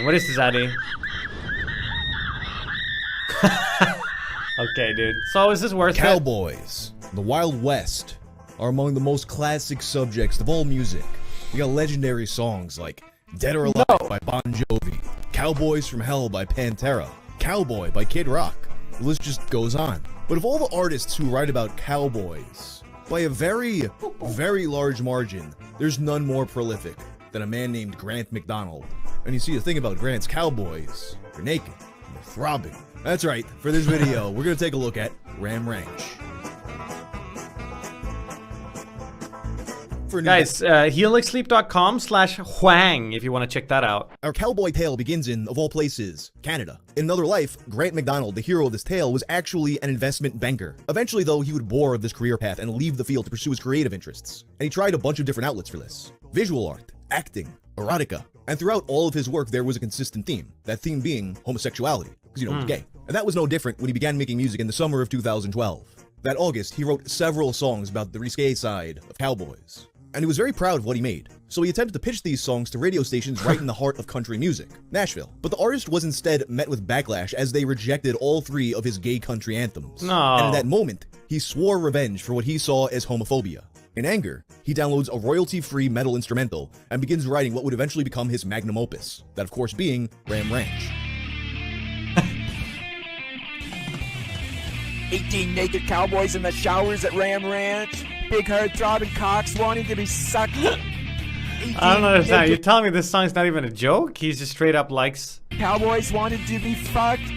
What is this, Addy? Okay, dude. So is this worth it? Cowboys, the Wild West, are among the most classic subjects of all music. We got legendary songs like Dead or Alive by Bon Jovi, Cowboys from Hell by Pantera, Cowboy by Kid Rock. The list just goes on. But of all the artists who write about cowboys, by a very, very large margin, there's none more prolific than a man named Grant McDonald. And you see, the thing about Grant's cowboys, they're naked and they're throbbing. That's right, for this video, we're gonna take a look at Ram Ranch. Guys, helixsleep.com/Huang if you want to check that out. Our cowboy tale begins in, of all places, Canada. In another life, Grant McDonald, the hero of this tale, was actually an investment banker. Eventually, though, he would bore of this career path and leave the field to pursue his creative interests. And he tried a bunch of different outlets for this. Visual art, acting, erotica. And throughout all of his work, there was a consistent theme. That theme being homosexuality, because, he was gay. And that was no different when he began making music in the summer of 2012. That August, he wrote several songs about the risque side of cowboys. And he was very proud of what he made. So he attempted to pitch these songs to radio stations right in the heart of country music, Nashville. But the artist was instead met with backlash as they rejected all 3 of his gay country anthems. No. And in that moment, he swore revenge for what he saw as homophobia. In anger, he downloads a royalty-free metal instrumental and begins writing what would eventually become his magnum opus. That, of course, being Ram Ranch. 18 naked cowboys in the showers at Ram Ranch. Big hard throbbing cocks wanting to be sucked. I don't understand. You're telling me this song's not even a joke? He's just straight up likes Cowboys wanted to be fucked.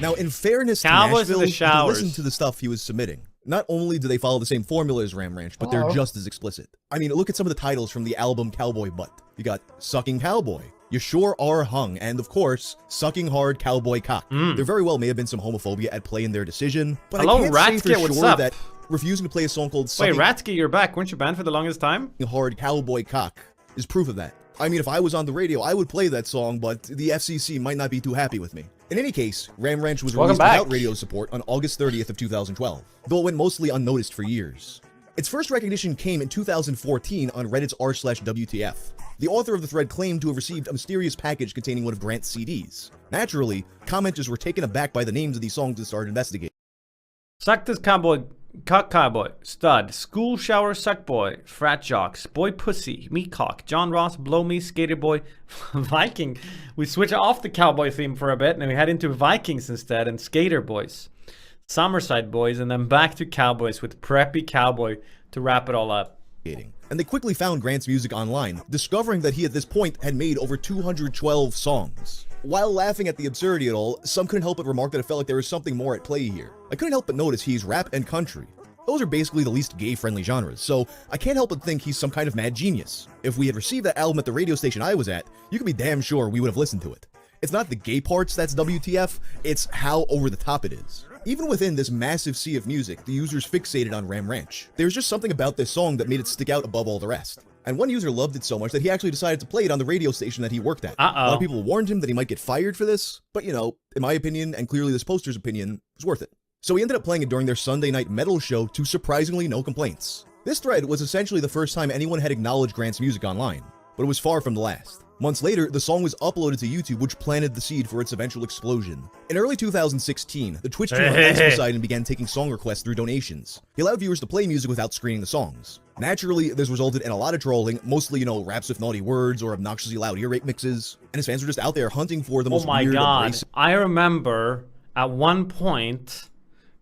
Now, in fairness Cowboys to in Nashville, the you can showers. listen to the stuff he was submitting. Not only do they follow the same formula as Ram Ranch, but they're just as explicit. I mean, look at some of the titles from the album Cowboy Butt. You got Sucking Cowboy, You Sure Are Hung, and of course, Sucking Hard Cowboy Cock. There very well may have been some homophobia at play in their decision, but Hello, I can't say for what's sure up? that refusing to play a song called Wait, Sucking Ratsky, you're back. Weren't you banned for the longest time? Hard Cowboy Cock is proof of that. I mean, if I was on the radio, I would play that song, but the FCC might not be too happy with me. In any case, Ram Ranch was released without radio support on August 30th of 2012, though it went mostly unnoticed for years. Its first recognition came in 2014 on Reddit's r/WTF. The author of the thread claimed to have received a mysterious package containing one of Grant's CDs. Naturally, commenters were taken aback by the names of these songs and started investigating. Suck this cowboy, cock cowboy, stud, school shower suck boy, frat jocks, boy pussy, me cock, John Ross, blow me, skater boy, Viking. We switch off the cowboy theme for a bit and we head into Vikings instead and skater boys, Summerside boys, and then back to cowboys with preppy cowboy to wrap it all up. And they quickly found Grant's music online, discovering that he at this point had made over 212 songs. While laughing at the absurdity of it all, some couldn't help but remark that it felt like there was something more at play here. I couldn't help but notice he's rap and country. Those are basically the least gay-friendly genres, so I can't help but think he's some kind of mad genius. If we had received that album at the radio station I was at, you can be damn sure we would have listened to it. It's not the gay parts that's WTF, it's how over the top it is. Even within this massive sea of music, the users fixated on Ram Ranch. There's just something about this song that made it stick out above all the rest. And one user loved it so much that he actually decided to play it on the radio station that he worked at. A lot of people warned him that he might get fired for this, but you know, in my opinion, and clearly this poster's opinion, it was worth it. So he ended up playing it during their Sunday night metal show to surprisingly no complaints. This thread was essentially the first time anyone had acknowledged Grant's music online, but it was far from the last. Months later, the song was uploaded to YouTube, which planted the seed for its eventual explosion. In early 2016, the Twitch streamer Poseidon began taking song requests through donations. He allowed viewers to play music without screening the songs. Naturally, this resulted in a lot of trolling, mostly, you know, raps with naughty words or obnoxiously loud ear rape mixes, and his fans were just out there hunting for the most weird, abrasive... I remember at one point,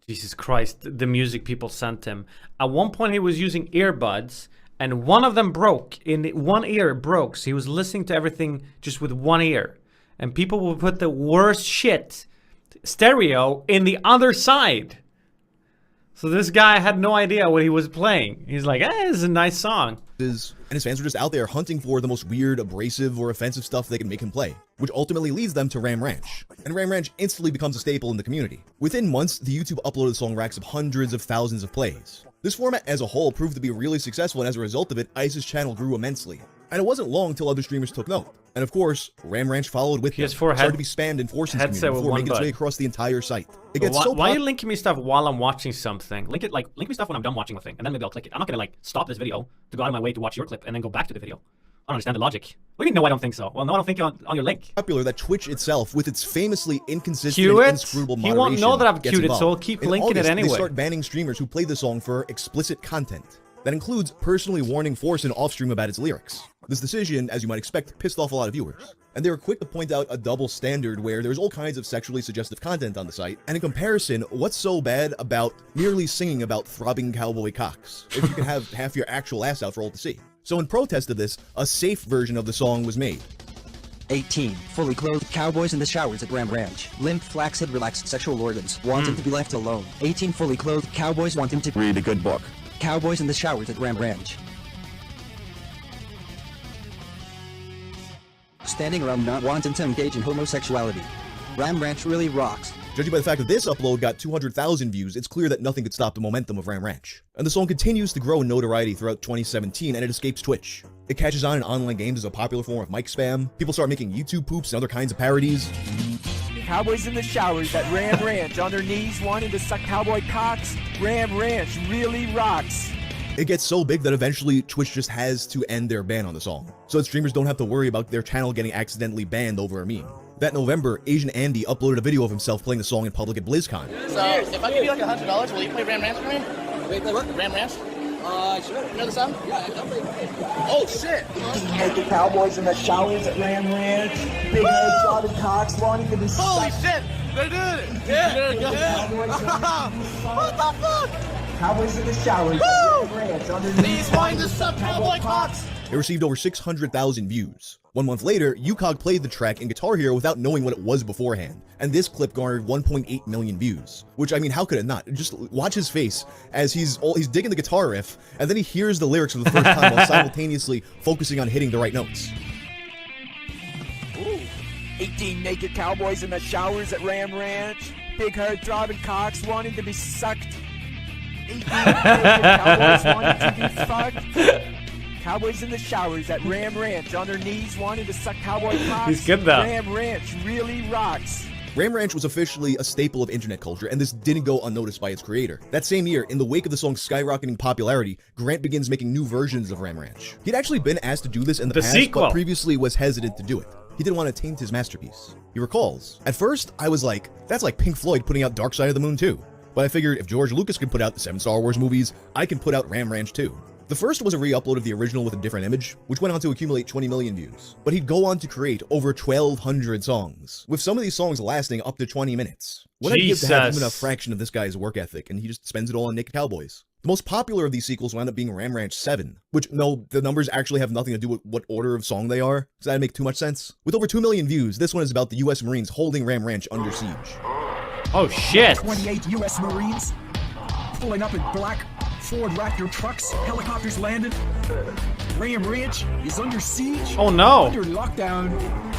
Jesus Christ, the music people sent him. At one point he was using earbuds, and one of them broke. In one ear broke, so he was listening to everything just with one ear. And people would put the worst shit stereo in the other side. So this guy had no idea what he was playing. He's like, this is a nice song. And his fans were just out there hunting for the most weird, abrasive, or offensive stuff they can make him play, which ultimately leads them to Ram Ranch. And Ram Ranch instantly becomes a staple in the community. Within months, the YouTube uploaded song racks of hundreds of thousands of plays. This format as a whole proved to be really successful, and as a result of it, Ice's channel grew immensely. And it wasn't long till other streamers took note. And of course, Ram Ranch followed with them, started to be spammed in Forson's community before making its way across the entire site. It gets why are you linking me stuff while I'm watching something? Link me stuff when I'm done watching the thing, and then maybe I'll click it. I'm not gonna like stop this video to go out of my way to watch your clip and then go back to the video. don't understand the logic. What do you mean, no, I don't think so? Well, no, I don't think on your link. Popular that Twitch itself, with its famously inconsistent Cue and it. inscrutable He moderation, won't know that I've gets queued it, so involved. he'll keep In linking it August, anyway. They start banning streamers who play the song for explicit content. That includes personally warning Forsen off-stream about its lyrics. This decision, as you might expect, pissed off a lot of viewers. And they were quick to point out a double standard where there's all kinds of sexually suggestive content on the site. And in comparison, what's so bad about merely singing about throbbing cowboy cocks if you can have half your actual ass out for all to see? So in protest of this, a safe version of the song was made. 18. Fully clothed cowboys in the showers at Ram Ranch. Limp, flaccid, relaxed sexual organs. Want him to be left alone. 18. Fully clothed cowboys want him to Read a good book. Cowboys in the showers at Ram Ranch. Standing around not wanting to engage in homosexuality. Ram Ranch really rocks. Judging by the fact that this upload got 200,000 views, it's clear that nothing could stop the momentum of Ram Ranch. And the song continues to grow in notoriety throughout 2017, and it escapes Twitch. It catches on in online games as a popular form of mic spam. People start making YouTube poops and other kinds of parodies. Cowboys in the showers at Ram Ranch, on their knees wanting to suck cowboy cocks. Ram Ranch really rocks. It gets so big that eventually Twitch just has to end their ban on the song, so that streamers don't have to worry about their channel getting accidentally banned over a meme. That November, Asian Andy uploaded a video of himself playing the song in public at BlizzCon. So, if I give you like $100, will you play Ram Ranch for me? Wait, play what? Ram Ranch? Sure. You know the song? Yeah, I play. Oh, shit! Naked cowboys in the showers at Ram Ranch. Big head throbbing cocks wanting to be Holy sucked. shit! They're doing it! Yeah! Go ahead! What the fuck? Cowboys in the showers Woo! at Ram Ranch, on their He's knees wanting to suck cowboy cocks! It received over 600,000 views. 1 month later, UCOG played the track in Guitar Hero without knowing what it was beforehand, and this clip garnered 1.8 million views. Which, I mean, how could it not? Just watch his face as he's digging the guitar riff, and then he hears the lyrics for the first time while simultaneously focusing on hitting the right notes. 18 naked cowboys in the showers at Ram Ranch. Big haired throbbing cocks wanting to be sucked. 18 naked cowboys wanting to be fucked. Cowboys in the showers at Ram Ranch, on their knees wanting to suck cowboy cocks. He's good though. Ram Ranch really rocks. Ram Ranch was officially a staple of internet culture, and this didn't go unnoticed by its creator. That same year, in the wake of the song's skyrocketing popularity, Grant begins making new versions of Ram Ranch. He'd actually been asked to do this in the past, sequel. but previously was hesitant to do it. He didn't want to taint his masterpiece. He recalls, "At first, I was like, that's like Pink Floyd putting out Dark Side of the Moon too. But I figured if George Lucas could put out the 7 Star Wars movies, I can put out Ram Ranch too." The first was a re-upload of the original with a different image, which went on to accumulate 20 million views. But he'd go on to create over 1,200 songs, with some of these songs lasting up to 20 minutes. What I'd give to have even a Jesus. fraction of this guy's work ethic, and he just spends it all on Naked Cowboys. The most popular of these sequels wound up being Ram Ranch 7, which, no, the numbers actually have nothing to do with what order of song they are, because that'd make too much sense. With over 2 million views, this one is about the US Marines holding Ram Ranch under siege. Oh shit! 28 U.S. Marines pulling up in black Ford Raptor trucks, helicopters landed. Ram Ranch is under siege. Oh no! Under lockdown.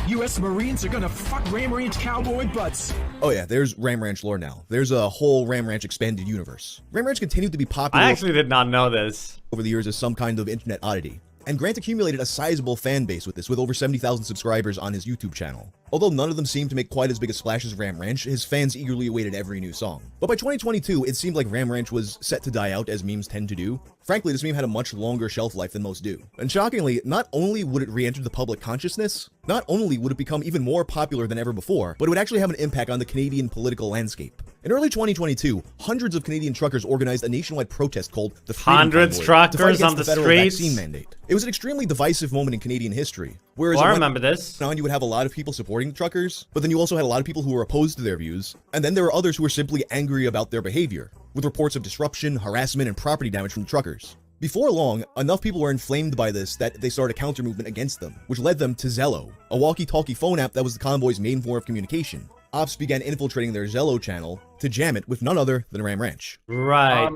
U.S. Marines are gonna fuck Ram Ranch cowboy butts. Oh yeah, there's Ram Ranch lore now. There's a whole Ram Ranch expanded universe. Ram Ranch continued to be popular I actually did not know this. over the years as some kind of internet oddity. And Grant accumulated a sizable fan base with this, with over 70,000 subscribers on his YouTube channel. Although none of them seemed to make quite as big a splash as Ram Ranch, his fans eagerly awaited every new song. But by 2022, it seemed like Ram Ranch was set to die out, as memes tend to do. Frankly, this meme had a much longer shelf life than most do. And shockingly, not only would it re-enter the public consciousness, not only would it become even more popular than ever before, but it would actually have an impact on the Canadian political landscape. In early 2022, hundreds of Canadian truckers organized a nationwide protest called the Freedom Hundreds Convoy truckers to fight against on the the federal streets. vaccine mandate. It was an extremely divisive moment in Canadian history. Whereas Well, I it went remember this. on, you would have a lot of people supporting the truckers, but then you also had a lot of people who were opposed to their views, and then there were others who were simply angry about their behavior, with reports of disruption, harassment, and property damage from the truckers. Before long, enough people were inflamed by this that they started a counter-movement against them, which led them to Zello, a walkie-talkie phone app that was the convoy's main form of communication. Ops began infiltrating their Zello channel to jam it with none other than Ram Ranch. Right.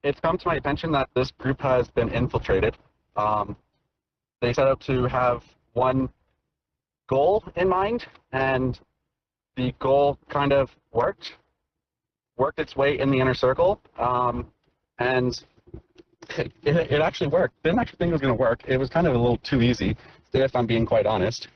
It's come to my attention that this group has been infiltrated. They set out to have one goal in mind, and the goal kind of worked its way in the inner circle, and it actually worked. Didn't actually think it was going to work. It was kind of a little too easy, if I'm being quite honest.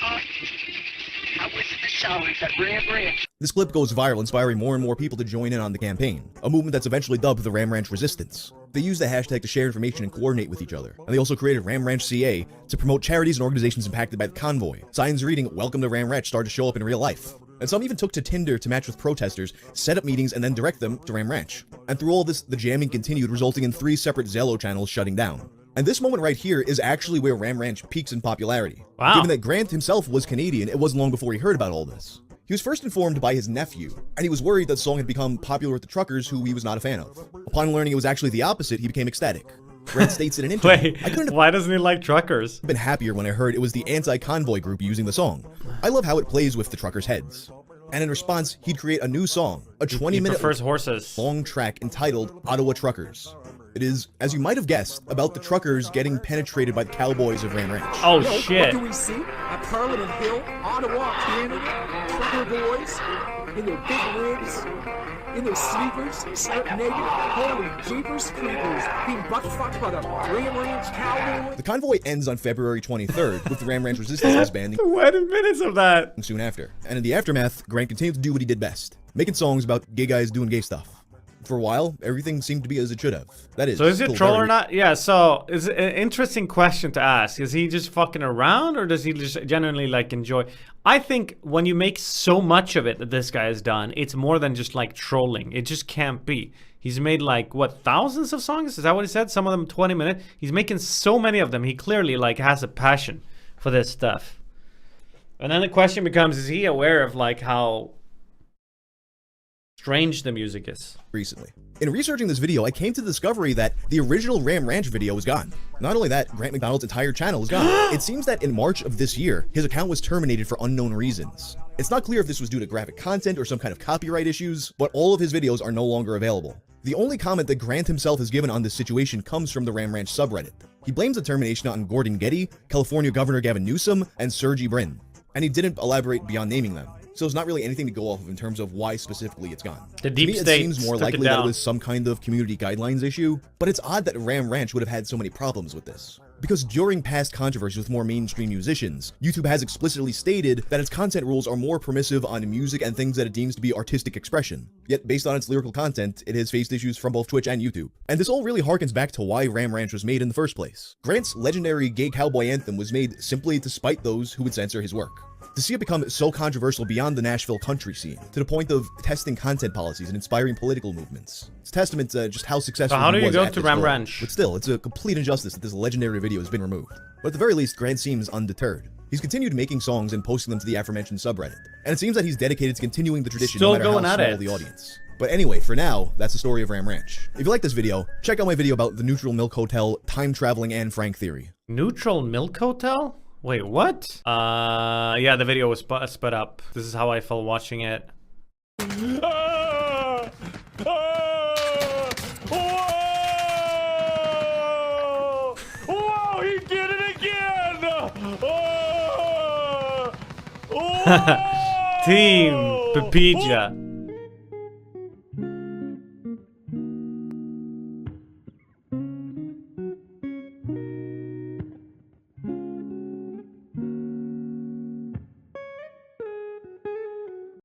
Cowboys in the showers at Ram Ranch. This clip goes viral, inspiring more and more people to join in on the campaign, a movement that's eventually dubbed the Ram Ranch Resistance. They use the hashtag to share information and coordinate with each other, and they also created Ram Ranch CA to promote charities and organizations impacted by the convoy. Signs reading "Welcome to Ram Ranch" started to show up in real life. And some even took to Tinder to match with protesters, set up meetings, and then direct them to Ram Ranch. And through all this, the jamming continued, resulting in 3 separate Zello channels shutting down. And this moment right here is actually where Ram Ranch peaks in popularity. Wow. Given that Grant himself was Canadian, it wasn't long before he heard about all this. He was first informed by his nephew, and he was worried that the song had become popular with the truckers who he was not a fan of. Upon learning it was actually the opposite, he became ecstatic. Grant states in an interview, Wait, "I couldn't have why doesn't he like truckers? been happier when I heard it was the anti-convoy group using the song. I love how it plays with the truckers' heads." And in response, he'd create a new song, a He 20-minute prefers horses. long track entitled Ottawa Truckers. It is, as you might have guessed, about the truckers getting penetrated by the cowboys of Ram Ranch. Oh What shit. do we see? At Parliament Hill, Ottawa, Canada, trucker boys in their big rigs, in their sleepers, stripped naked, holy jeepers creepers, being butt-fucked by the Ram Ranch cowboys. The convoy ends on February 23rd, with the Ram Ranch Resistance disbanding 20 minutes of that. soon after. And in the aftermath, Grant continued to do what he did best, making songs about gay guys doing gay stuff. For a while, everything seemed to be as it should have. That is, So is it still troll very- or not? Yeah, so it's an interesting question to ask. Is he just fucking around or does he just genuinely like enjoy? I think when you make so much of it that this guy has done, it's more than just like trolling. It just can't be. He's made like, what, thousands of songs? Is that what he said? Some of them 20 minutes. He's making so many of them. He clearly like has a passion for this stuff. And then the question becomes, is he aware of like how strange the music is? recently. In researching this video, I came to the discovery that the original Ram Ranch video was gone. Not only that, Grant McDonald's entire channel is gone. It seems that in March of this year, his account was terminated for unknown reasons. It's not clear if this was due to graphic content or some kind of copyright issues, but all of his videos are no longer available. The only comment that Grant himself has given on this situation comes from the Ram Ranch subreddit. He blames the termination on Gordon Getty, California Governor Gavin Newsom, and Sergey Brin, and he didn't elaborate beyond naming them. So there's not really anything to go off of in terms of why specifically it's gone. The To deep me, it state seems more took it likely that it down. was some kind of community guidelines issue, but it's odd that Ram Ranch would have had so many problems with this. Because during past controversies with more mainstream musicians, YouTube has explicitly stated that its content rules are more permissive on music and things that it deems to be artistic expression. Yet, based on its lyrical content, it has faced issues from both Twitch and YouTube. And this all really harkens back to why Ram Ranch was made in the first place. Grant's legendary gay cowboy anthem was made simply to spite those who would censor his work. To see it become so controversial beyond the Nashville country scene, to the point of testing content policies and inspiring political movements, it's a testament to just how successful So how he do you was go at to this Ram goal. Ranch? But still, it's a complete injustice that this legendary video has been removed. But at the very least, Grant seems undeterred. He's continued making songs and posting them to the aforementioned subreddit, and it seems that he's dedicated to continuing the tradition Still no matter going how at small it. the audience. But anyway, for now, that's the story of Ram Ranch. If you like this video, check out my video about the Neutral Milk Hotel, time traveling Anne Frank theory. Neutral Milk Hotel? Wait, what? Yeah, the video was sped up. This is how I felt watching it. Ah! Ah! Whoa! Whoa! He did it again! Oh! Whoa! Team Pepija.